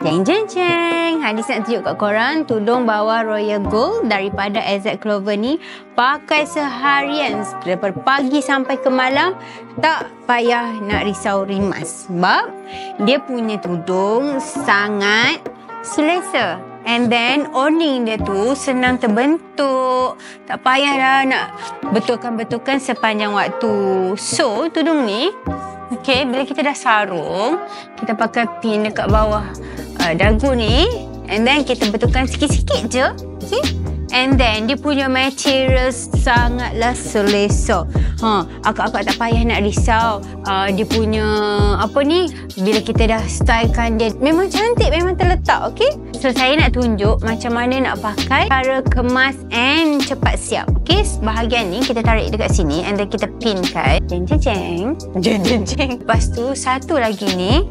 Jeng jeng jeng. Hadis nak tunjuk kat korang tudung bawah Royal Gold daripada AZ Clover ni pakai seharian daripada pagi sampai ke malam, tak payah nak risau rimas sebab dia punya tudung sangat selesa. And then owning dia tu senang terbentuk, tak payah dah nak betulkan sepanjang waktu. So tudung ni bila kita dah sarung, kita pakai pin dekat bawah dagu ni, and then kita betulkan sikit-sikit je. And then dia punya material sangatlah selesa. Akak-akak tak payah nak risau. Dia punya bila kita dah stylekan dia memang cantik, memang terletak. So saya nak tunjuk macam mana nak pakai cara kemas and cepat siap. Bahagian ni kita tarik dekat sini and then kita pinkan. Jeng jeng jeng. Lepas tu satu lagi ni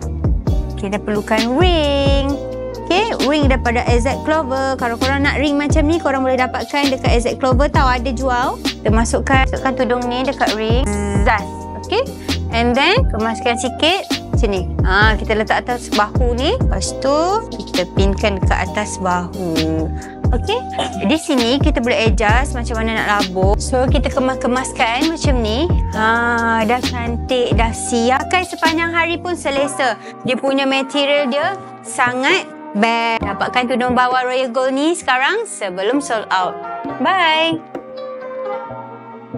kita perlukan ring. Ring daripada AZ Clover. Kalau korang nak ring macam ni, korang boleh dapatkan dekat AZ Clover. Tahu ada jual. Kita masukkan tudung ni dekat ring. Zas. And then kemaskan sikit macam ni. Kita letak atas bahu ni. Lepas tu kita pinkan dekat atas bahu. Di sini kita boleh adjust macam mana nak labur. So kita kemaskan macam ni. Dah cantik, dah siap. Pakai sepanjang hari pun selesa. Dia punya material dia sangat best. Dapatkan tudung bawah Royal Gold ni sekarang sebelum sold out. Bye.